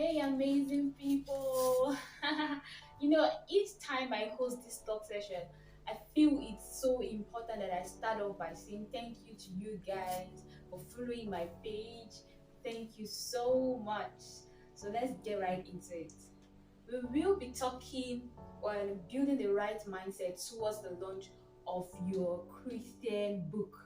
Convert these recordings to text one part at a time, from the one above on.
Hey, amazing people! Each time I host this talk session, I feel it's so important that I start off by saying thank you to you guys for following my page. Thank you so much. So let's get right into it. We will be talking on building the right mindset towards the launch of your Christian book,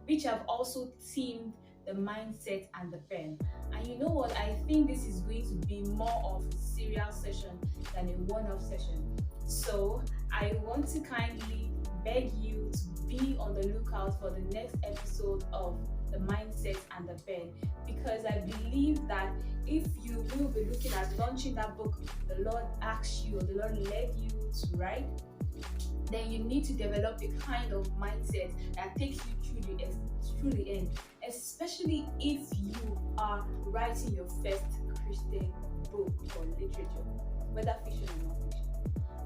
which I've also themed the mindset and the pen. And you know what? I think this is going to be more of a serial session than a one-off session. So I want to kindly beg you to be on the lookout for the next episode of the mindset and the pen, because I believe that if you will be looking at launching that book, the Lord asked you or the Lord led you to write, then you need to develop a kind of mindset that takes you through the end, especially if you are writing your first Christian book or literature, whether fiction or non-fiction.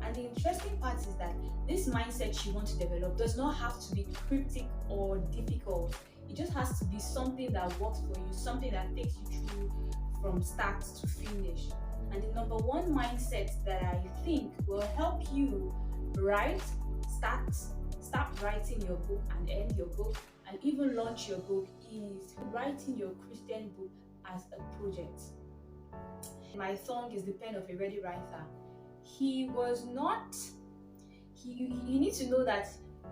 And the interesting part is that this mindset you want to develop does not have to be cryptic or difficult. It just has to be something that works for you, something that takes you through from start to finish. And the number one mindset that I think will help you start writing your book and end your book and even launch your book is writing your Christian book as a project. My tongue is the pen of a ready writer. He was not, you need to know that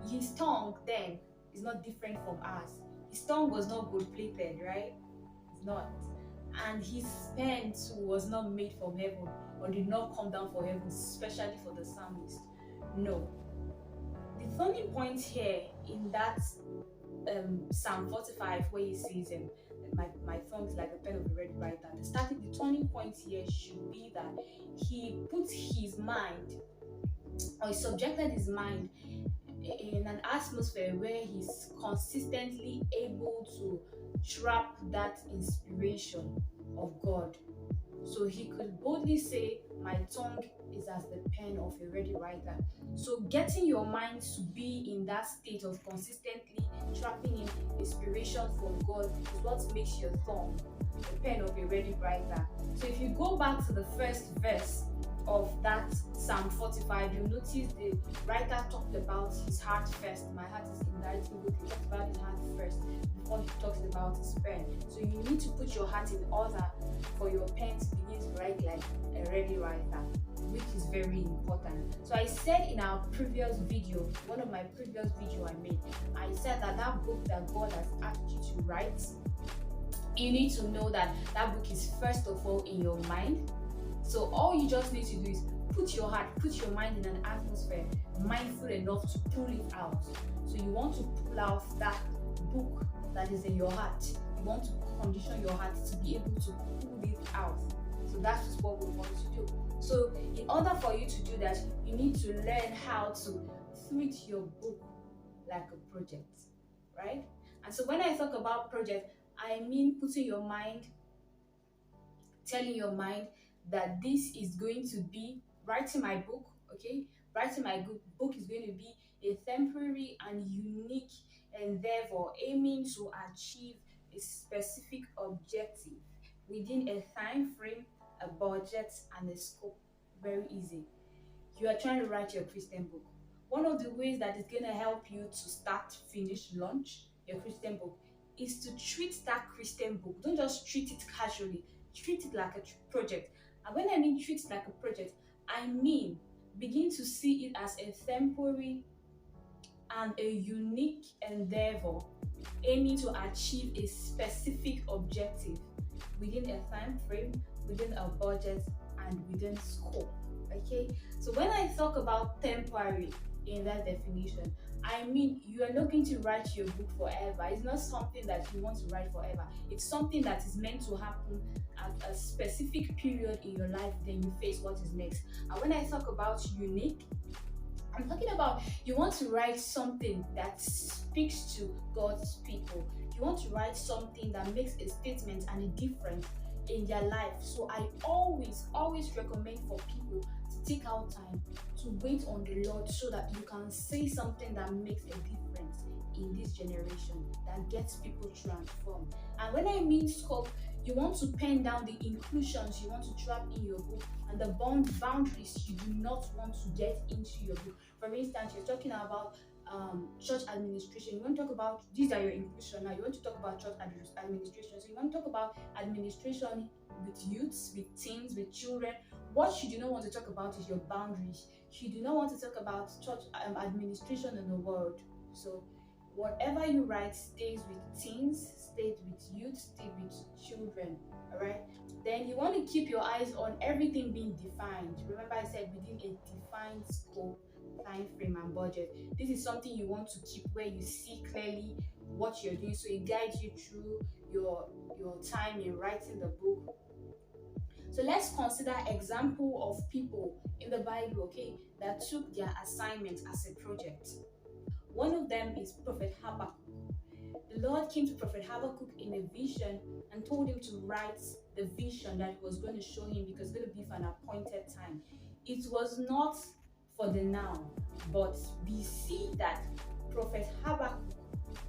his tongue then is not different from ours. His tongue was not gold plated, right? It's not. And his pen too was not made from heaven or did not come down from heaven, especially for the psalmist. No. The funny point here in that Psalm 45 where he says my tongue is like a pen of a ready writer, the turning point here should be that he put his mind, or he subjected his mind in an atmosphere where he's consistently able to trap that inspiration of God. So he could boldly say, my tongue is as the pen of a ready writer. So getting your mind to be in that state of consistently trapping in inspiration from God is what makes your tongue the pen of a ready writer. So if you go back to the first verse of that Psalm 45, you'll notice the writer talked about his heart first. My heart is in writing book. He talked about his heart first before he talks about his pen. So you need to put your heart in order for your pen to begin to write like a ready writer, which is very important. So I said in our previous video, one of my previous video I made, I said that book that God has asked you to write, you need to know that book is first of all in your mind. So all you just need to do is put your mind in an atmosphere mindful enough to pull it out. So you want to pull out that book that is in your heart. You want to condition your heart to be able to pull it out. So that's just what we want to do. So in order for you to do that, you need to learn how to treat your book like a project, right? And so when I talk about project, I mean putting your mind, telling your mind that this is going to be writing my book, okay? Writing my book is going to be a temporary and unique endeavor aiming to achieve a specific objective within a time frame, a budget, and a scope. Very easy. You are trying to write your Christian book. One of the ways that is going to help you to start, finish, launch your Christian book is to treat that Christian book. Don't just treat it casually. Treat it like a project. And when I mean treat it like a project, I mean begin to see it as a temporary and a unique endeavor aiming to achieve a specific objective within a time frame, within a budget, and within scope. Okay, so when I talk about temporary in that definition, I mean you are not going to write your book forever. It's not something that you want to write forever. It's something that is meant to happen at a specific period in your life, then you face what is next. And when I talk about unique, I'm talking about you want to write something that speaks to God's people. You want to write something that makes a statement and a difference in their life. So I always recommend for people to take out time to wait on the Lord so that you can say something that makes a difference in this generation, that gets people transformed. And when I mean scope, You want to pen down the inclusions you want to trap in your book and the boundaries you do not want to get into your book. For instance, you're talking about church administration. You want to talk about these are your inclusion. Now you want to talk about church administration. So you want to talk about administration with youths, with teens, with children. What you do not want to talk about is your boundaries. You do not want to talk about church administration in the world. So whatever you write stays with teens, stays with youth, stays with children. All right. Then you want to keep your eyes on everything being defined. Remember, I said within a defined scope, time frame, and budget. This is something you want to keep where you see clearly what you're doing, so it guides you through your time in writing the book. So let's consider example of people in the Bible, okay, that took their assignment as a project. One of them is Prophet Habakkuk. The Lord came to Prophet Habakkuk in a vision and told him to write the vision that he was going to show him because it's going to be for an appointed time. It was not for the now, but we see that Prophet Habakkuk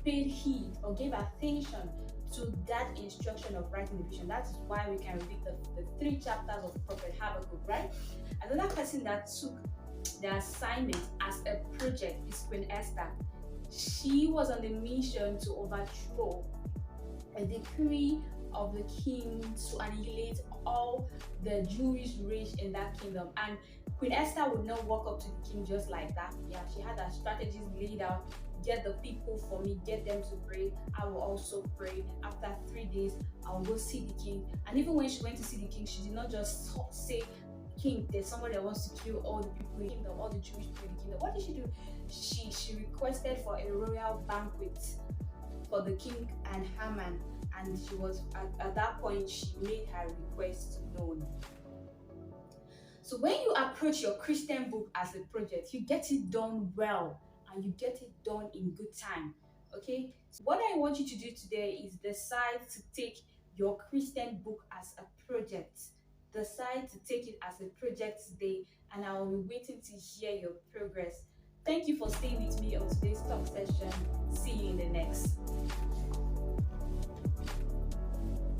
paid heed or gave attention to that instruction of writing the vision. That is why we can read the 3 chapters of Prophet Habakkuk, right? Another person that took the assignment as a project is Queen Esther. She was on the mission to overthrow a decree of the king to annihilate all the Jewish rage in that kingdom. And Queen Esther would not walk up to the king just like that. Yeah, she had her strategies laid out. Get the people for me, get them to pray. I will also pray. After 3 days, I will go see the king. And even when she went to see the king, she did not just say, King, there's somebody that wants to kill all the people in the kingdom, all the Jewish people in the kingdom. What did she do? She requested for a royal banquet for the king and Haman, and she was at that point she made her request known. So when you approach your Christian book as a project, you get it done well and you get it done in good time. Okay, so what I want you to do today is decide to take your Christian book as a project. Decide to take it as a project today, and I will be waiting to hear your progress. Thank you for staying with me on today's talk session. See you in the next.